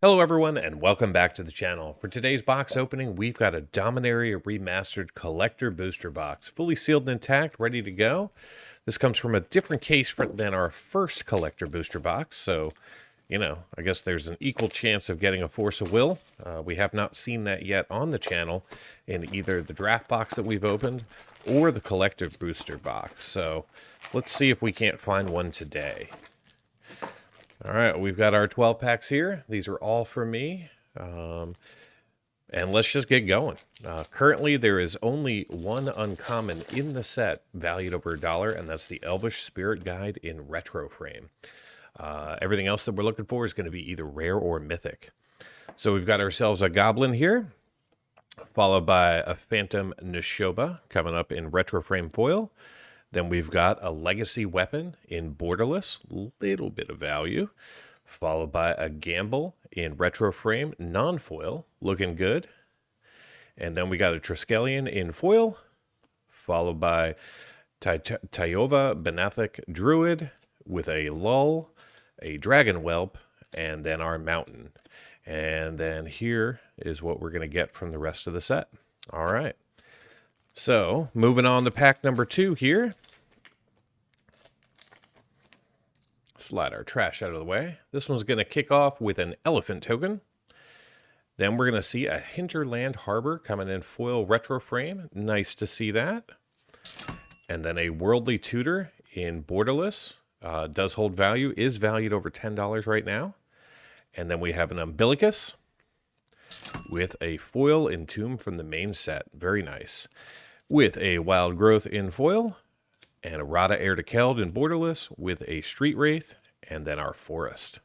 Hello everyone and welcome back to the channel. For today's box opening, we've got a Dominaria Remastered Collector Booster Box, fully sealed and intact, ready to go. This comes from a different case than our first Collector Booster Box, so, I guess there's an equal chance of getting a Force of Will. We have not seen that yet on the channel in either the draft box that we've opened or the Collector Booster Box, so let's see if we can't find one today. All right, we've got our 12 packs here. These are all for me. And let's just get going. Currently, there is only one uncommon in the set valued over $1, and that's the Elvish Spirit Guide in retro frame. Everything else that we're looking for is going to be either rare or mythic. So we've got ourselves a Goblin here, followed by a Phantom Neshoba coming up in retro frame foil. Then we've got a Legacy Weapon in Borderless, little bit of value, followed by a Gamble in retro frame, non-foil, looking good. And then we got a Triskelion in foil, followed by Tayova Benathic Druid with a Lull, a Dragon Whelp, and then our Mountain. And then here is what we're going to get from the rest of the set. All right. So, moving on to pack number 2 here. Slide our trash out of the way. This one's going to kick off with an Elephant token. Then we're going to see a Hinterland Harbor coming in foil retro frame. Nice to see that. And then a Worldly Tutor in Borderless. Does hold value, is valued over $10 right now. And then we have an Umbilicus with a foil Entomb from the main set. Very nice. With a Wild Growth in foil, and a Rada Heir to Keld in Borderless, with a Street Wraith, and then our Forest.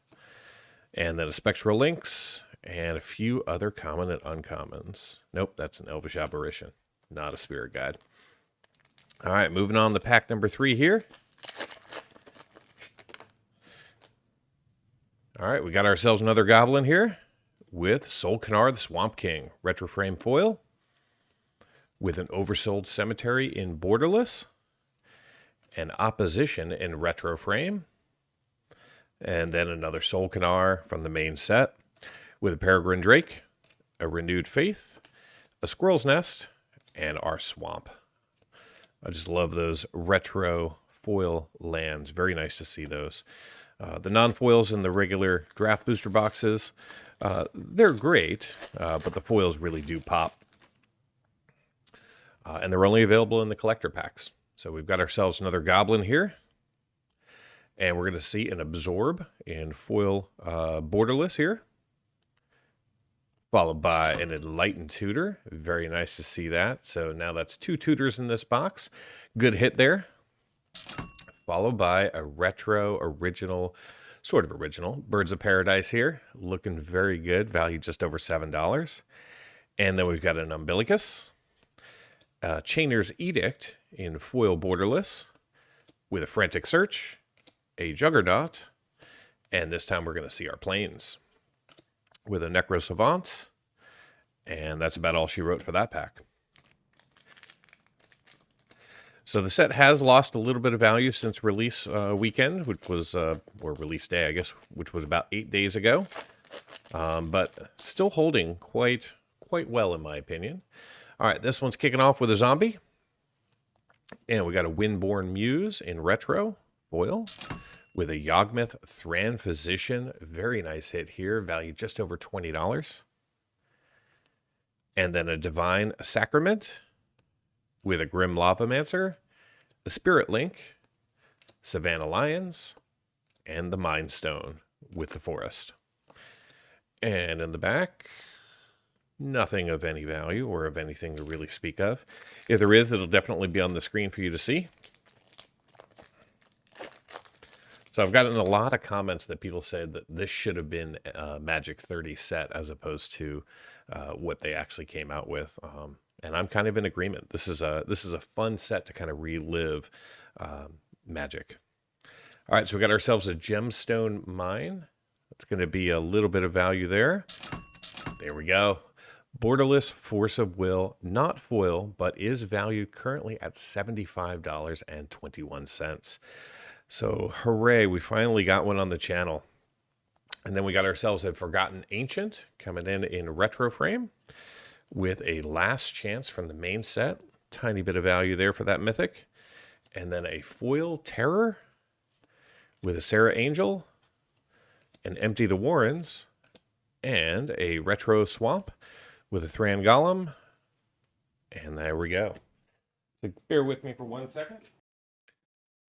And then a Spectral Lynx, and a few other common and uncommons. Nope, that's an Elvish Aberration, not a Spirit Guide. All right, moving on to pack number 3 here. All right, we got ourselves another Goblin here, with Solkanar the Swamp King, retro frame foil, with an Oversold Cemetery in Borderless, an Opposition in retro frame, and then another Solkanar from the main set, with a Peregrine Drake, a Renewed Faith, a Squirrel's Nest, and our Swamp. I just love those retro foil lands. Very nice to see those. The non-foils in the regular draft booster boxes, they're great, but the foils really do pop. And they're only available in the collector packs. So we've got ourselves another Goblin here. And we're going to see an Absorb in foil Borderless here. Followed by an Enlightened Tutor. Very nice to see that. So now that's 2 tutors in this box. Good hit there. Followed by a retro original, sort of original, Birds of Paradise here. Looking very good. Valued just over $7. And then we've got an Umbilicus. Chainer's Edict in foil Borderless, with a Frantic Search, a Juggernaut, and this time we're going to see our Plains, with a Necro Savant, and that's about all she wrote for that pack. So the set has lost a little bit of value since release weekend, which was, or release day, I guess, which was about 8 days ago, but still holding quite well in my opinion. All right, this one's kicking off with a zombie. And we got a Windborn Muse in retro foil with a Yawgmoth Thran Physician. Very nice hit here, valued just over $20. And then a Divine Sacrament with a Grim Lavamancer, a Spirit Link, Savannah Lions, and the Mind Stone with the Forest. And in the back, nothing of any value or of anything to really speak of. If there is, it'll definitely be on the screen for you to see. So I've gotten a lot of comments that people said that this should have been a Magic 30 set as opposed to what they actually came out with. And I'm kind of in agreement. This is a fun set to kind of relive Magic. All right, so we got ourselves a Gemstone Mine. That's going to be a little bit of value there. There we go. Borderless Force of Will, not foil, but is valued currently at $75.21. So hooray, we finally got one on the channel. And then we got ourselves a Forgotten Ancient coming in retro frame with a Last Chance from the main set. Tiny bit of value there for that mythic. And then a foil Terror with a Sarah Angel, an Empty the Warrens, and a retro Swamp with a Thran Golem. And there we go. So bear with me for 1 second.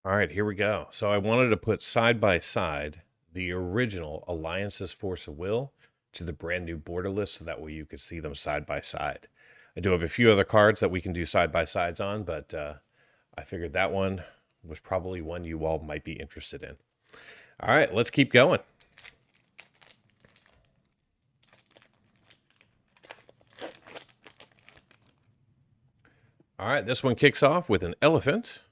All right, here we go. So I wanted to put side by side the original Alliance's Force of Will to the brand new borderless, so that way you could see them side by side. I do have a few other cards that we can do side by sides on, but I figured that one was probably one you all might be interested in. All right, let's keep going. All right, this one kicks off with an Elephant,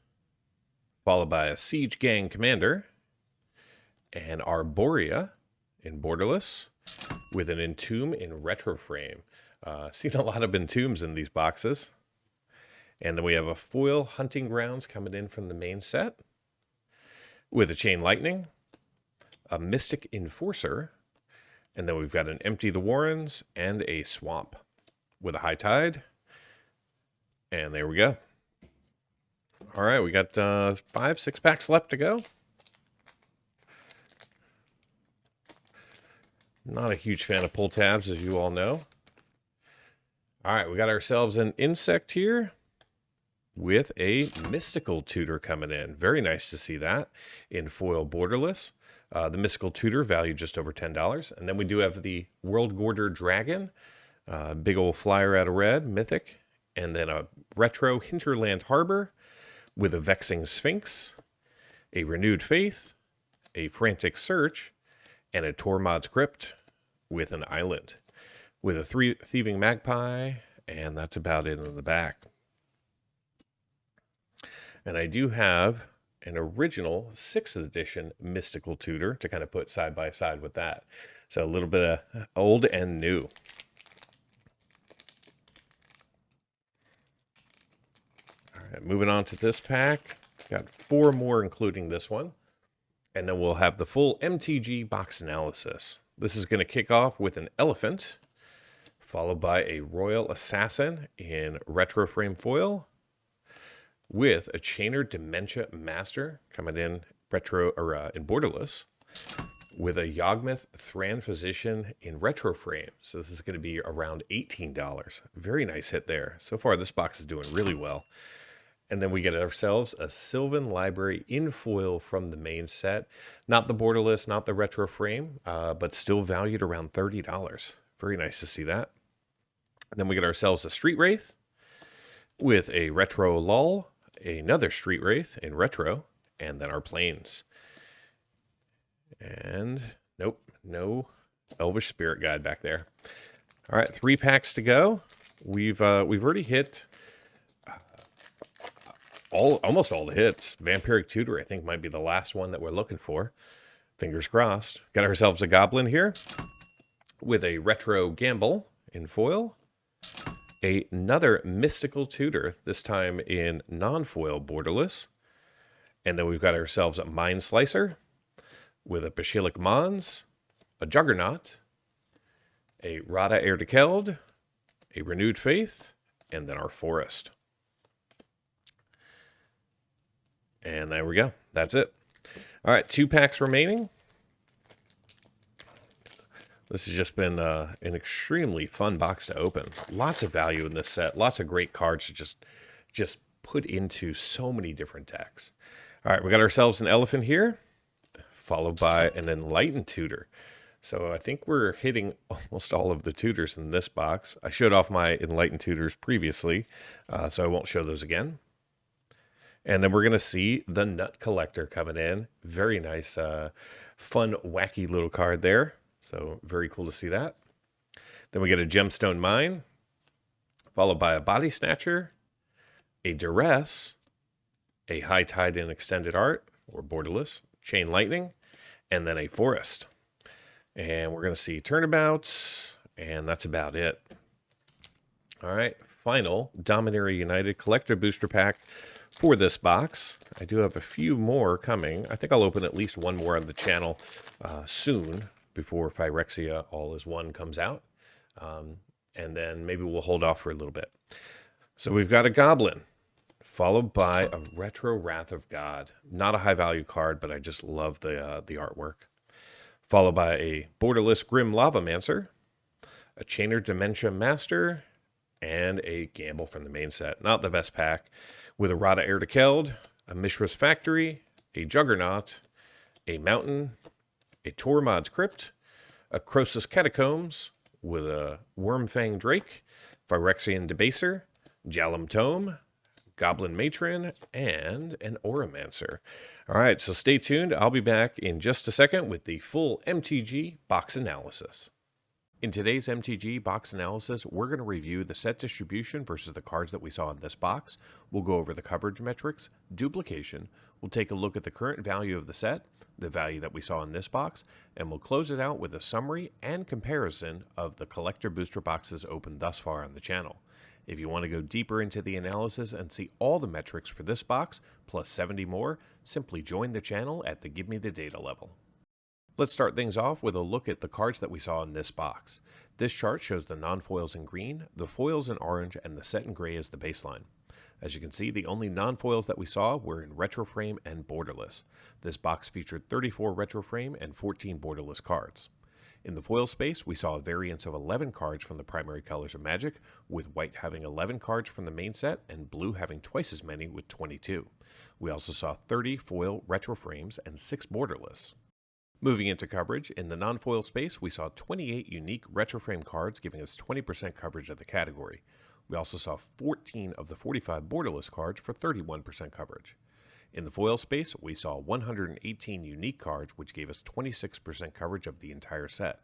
followed by a Siege Gang Commander, and Arborea in borderless, with an Entomb in retro frame. Seen a lot of Entombs in these boxes. And then we have a foil Hunting Grounds coming in from the main set, with a Chain Lightning, a Mystic Enforcer, and then we've got an Empty the Warrens and a Swamp with a High Tide. And there we go. All right, we got 5-6 packs left to go. Not a huge fan of pull tabs, as you all know. All right, we got ourselves an Insect here with a Mystical Tutor coming in. Very nice to see that in foil borderless. The Mystical Tutor valued just over $10. And then we do have the World Gorder Dragon, big old flyer out of red, mythic. And then a retro Hinterland Harbor with a Vexing Sphinx, a Renewed Faith, a Frantic Search, and a Tormod's Crypt with an island, with a Thieving Magpie, and that's about it in the back. And I do have an original 6th edition Mystical Tutor to kind of put side by side with that. So a little bit of old and new. All right, moving on to this pack. Got 4 more, including this one. And then we'll have the full MTG box analysis. This is going to kick off with an Elephant, followed by a Royal Assassin in retro frame foil, with a Chainer Dementia Master coming in retro or in borderless, with a Yawgmoth Thran Physician in retro frame. So this is going to be around $18. Very nice hit there. So far, this box is doing really well. And then we get ourselves a Sylvan Library in foil from the main set. Not the borderless, not the retro frame, but still valued around $30. Very nice to see that. And then we get ourselves a Street Wraith with a retro Lull, another Street Wraith in retro, and then our Plains. And nope, no Elvish Spirit Guide back there. All right, 3 packs to go. We've already hit almost all the hits. Vampiric Tutor, I think, might be the last one that we're looking for. Fingers crossed. Got ourselves a Goblin here with a retro Gamble in foil. Another Mystical Tutor, this time in non-foil borderless. And then we've got ourselves a Mind Slicer with a Bashilic Mons, a Juggernaut, a Rada Erdekeld, a Renewed Faith, and then our Forest. And there we go. That's it. All right, 2 packs remaining. This has just been an extremely fun box to open. Lots of value in this set. Lots of great cards to just put into so many different decks. All right, we got ourselves an Elephant here, followed by an Enlightened Tutor. So I think we're hitting almost all of the tutors in this box. I showed off my Enlightened Tutors previously, so I won't show those again. And then we're going to see the Nut Collector coming in. Very nice, fun, wacky little card there. So very cool to see that. Then we get a Gemstone Mine, followed by a Body Snatcher, a Duress, a High Tide in Extended Art, or borderless, Chain Lightning, and then a Forest. And we're going to see Turnabouts, and that's about it. All right, final Dominaria United Collector Booster Pack for this box. I do have a few more coming. I think I'll open at least one more on the channel soon, before Phyrexia All Is One comes out. And then maybe we'll hold off for a little bit. So we've got a Goblin, followed by a Retro Wrath of God. Not a high-value card, but I just love the artwork. Followed by a Borderless Grim Lavamancer, a Chainer Dementia Master, and a Gamble from the main set. Not the best pack. With a Rada Heir to Keld, a Mishra's Factory, a Juggernaut, a Mountain, a Tormod's Crypt, a Croesus Catacombs, with a Wormfang Drake, Phyrexian Debaser, Jalum Tome, Goblin Matron, and an Auramancer. All right, so stay tuned. I'll be back in just a second with the full MTG box analysis. In today's MTG box analysis, we're going to review the set distribution versus the cards that we saw in this box. We'll go over the coverage metrics, duplication, we'll take a look at the current value of the set, the value that we saw in this box, and we'll close it out with a summary and comparison of the collector booster boxes opened thus far on the channel. If you want to go deeper into the analysis and see all the metrics for this box, plus 70 more, simply join the channel at the Give Me the Data level. Let's start things off with a look at the cards that we saw in this box. This chart shows the non-foils in green, the foils in orange, and the set in gray as the baseline. As you can see, the only non-foils that we saw were in Retro Frame and Borderless. This box featured 34 Retro Frame and 14 Borderless cards. In the foil space, we saw a variance of 11 cards from the primary colors of Magic, with white having 11 cards from the main set and blue having twice as many with 22. We also saw 30 foil Retro Frames and 6 Borderless. Moving into coverage, in the non-foil space, we saw 28 unique Retro Frame cards giving us 20% coverage of the category. We also saw 14 of the 45 Borderless cards for 31% coverage. In the foil space, we saw 118 unique cards, which gave us 26% coverage of the entire set.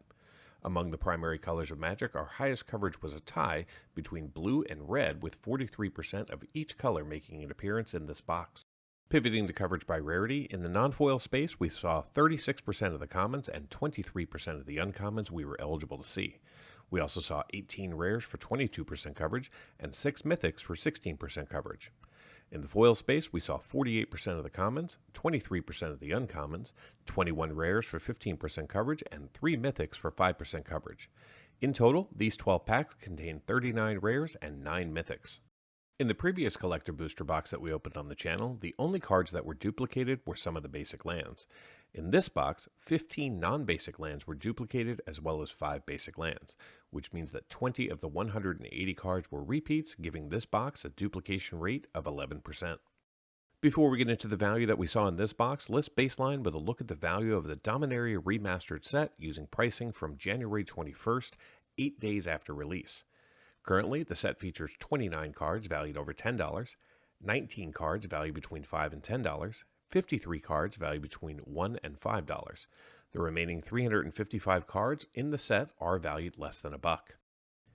Among the primary colors of Magic, our highest coverage was a tie between blue and red, with 43% of each color making an appearance in this box. Pivoting to coverage by rarity, in the non-foil space, we saw 36% of the commons and 23% of the uncommons we were eligible to see. We also saw 18 rares for 22% coverage and 6 mythics for 16% coverage. In the foil space, we saw 48% of the commons, 23% of the uncommons, 21 rares for 15% coverage, and 3 mythics for 5% coverage. In total, these 12 packs contain 39 rares and 9 mythics. In the previous collector booster box that we opened on the channel, the only cards that were duplicated were some of the basic lands. In this box, 15 non-basic lands were duplicated as well as 5 basic lands, which means that 20 of the 180 cards were repeats, giving this box a duplication rate of 11%. Before we get into the value that we saw in this box, let's baseline with a look at the value of the Dominaria Remastered set using pricing from January 21st, 8 days after release. Currently, the set features 29 cards valued over $10, 19 cards valued between $5 and $10, 53 cards valued between $1 and $5. The remaining 355 cards in the set are valued less than $1.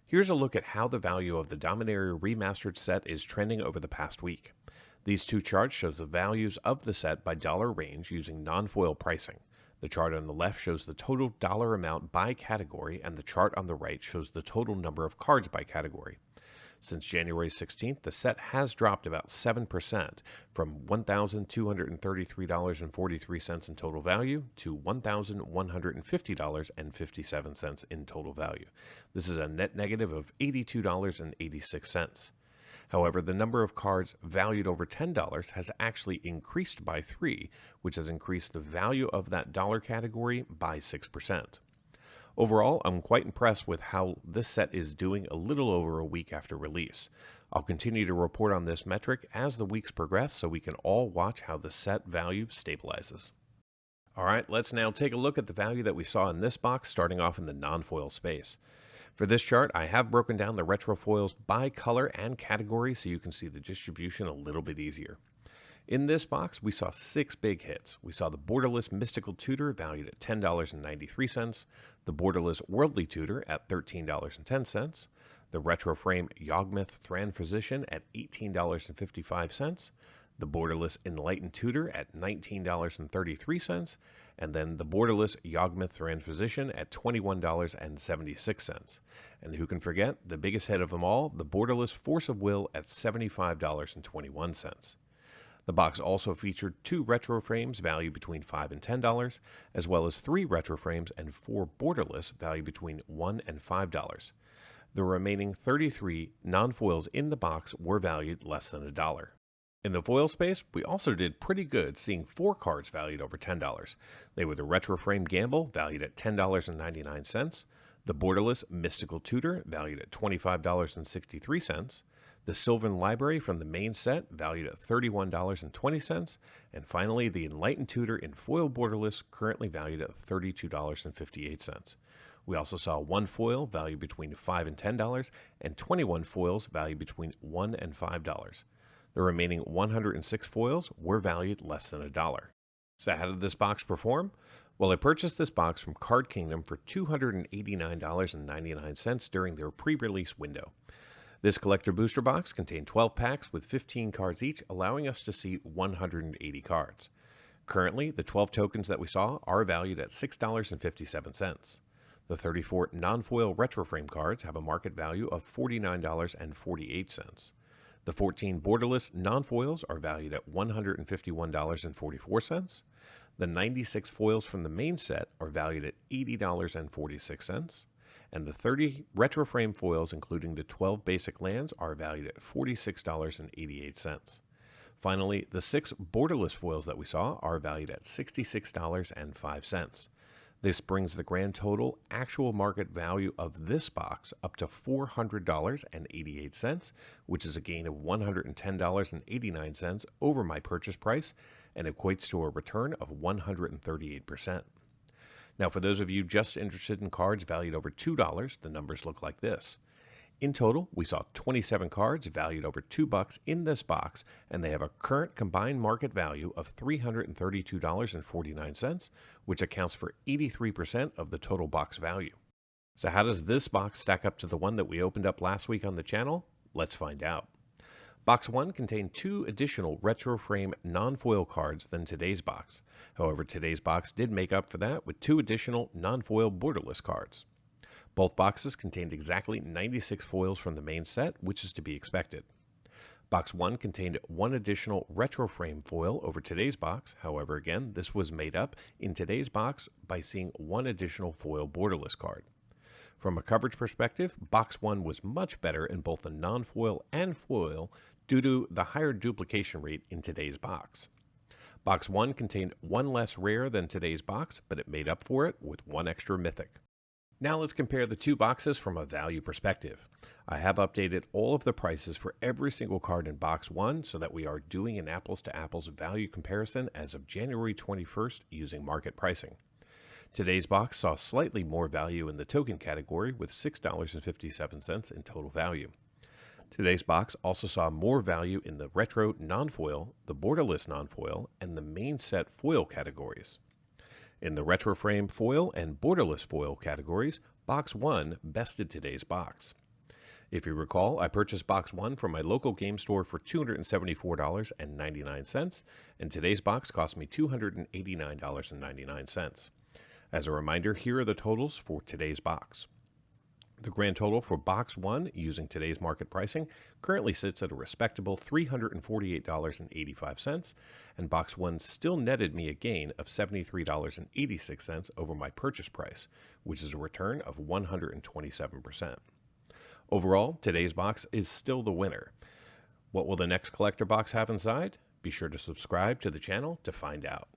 Here's a look at how the value of the Dominaria Remastered set is trending over the past week. These two charts show the values of the set by dollar range using non-foil pricing. The chart on the left shows the total dollar amount by category, and the chart on the right shows the total number of cards by category. Since January 16th, the set has dropped about 7%, from $1,233.43 in total value to $1,150.57 in total value. This is a net negative of $82.86. However, the number of cards valued over $10 has actually increased by 3, which has increased the value of that dollar category by 6%. Overall, I'm quite impressed with how this set is doing a little over a week after release. I'll continue to report on this metric as the weeks progress so we can all watch how the set value stabilizes. Alright, let's now take a look at the value that we saw in this box, starting off in the non-foil space. For this chart, I have broken down the retro foils by color and category so you can see the distribution a little bit easier. In this box, we saw 6 big hits. We saw the Borderless Mystical Tutor valued at $10.93, the Borderless Worldly Tutor at $13.10, the Retro Frame Yawgmoth Thran Physician at $18.55, the Borderless Enlightened Tutor at $19.33, and then the Borderless Yawgmoth Thran Physician at $21.76. And who can forget the biggest hit of them all, the Borderless Force of Will at $75.21. The box also featured 2 retro frames valued between $5 and $10, as well as 3 retro frames and 4 borderless valued between $1 and $5. The remaining 33 non-foils in the box were valued less than $1. In the foil space, we also did pretty good, seeing 4 cards valued over $10. They were the Retro Frame Gamble, valued at $10.99, the Borderless Mystical Tutor, valued at $25.63, the Sylvan Library from the main set, valued at $31.20, and finally the Enlightened Tutor in foil borderless, currently valued at $32.58. We also saw 1 foil valued between $5 and $10, and 21 foils valued between $1 and $5. The remaining 106 foils were valued less than $1. So how did this box perform? Well, I purchased this box from Card Kingdom for $289.99 during their pre-release window. This collector booster box contained 12 packs with 15 cards each, allowing us to see 180 cards. Currently, the 12 tokens that we saw are valued at $6.57. The 34 non-foil retro frame cards have a market value of $49.48. The 14 borderless non-foils are valued at $151.44. The 96 foils from the main set are valued at $80.46. And the 30 retro frame foils, including the 12 basic lands, are valued at $46.88. Finally, the 6 borderless foils that we saw are valued at $66.05. This brings the grand total actual market value of this box up to $400.88, which is a gain of $110.89 over my purchase price and equates to a return of 138%. Now, for those of you just interested in cards valued over $2, the numbers look like this. In total, we saw 27 cards valued over $2 in this box, and they have a current combined market value of $332.49, which accounts for 83% of the total box value. So how does this box stack up to the one that we opened up last week on the channel? Let's find out. Box 1 contained 2 additional retro frame non-foil cards than today's box. However, today's box did make up for that with 2 additional non-foil borderless cards. Both boxes contained exactly 96 foils from the main set, which is to be expected. Box 1 contained 1 additional retro frame foil over today's box. However, again, this was made up in today's box by seeing 1 additional foil borderless card. From a coverage perspective, Box 1 was much better in both the non-foil and foil due to the higher duplication rate in today's box. Box 1 contained 1 less rare than today's box, but it made up for it with 1 extra mythic. Now let's compare the 2 boxes from a value perspective. I have updated all of the prices for every single card in Box 1 so that we are doing an apples-to-apples value comparison as of January 21st using market pricing. Today's box saw slightly more value in the token category with $6.57 in total value. Today's box also saw more value in the retro non-foil, the borderless non-foil, and the main set foil categories. In the retro frame foil and borderless foil categories, Box 1 bested today's box. If you recall, I purchased Box 1 from my local game store for $274.99, and today's box cost me $289.99. As a reminder, here are the totals for today's box. The grand total for Box 1, using today's market pricing, currently sits at a respectable $348.85, and Box 1 still netted me a gain of $73.86 over my purchase price, which is a return of 127%. Overall, today's box is still the winner. What will the next collector box have inside? Be sure to subscribe to the channel to find out.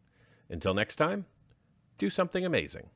Until next time, do something amazing.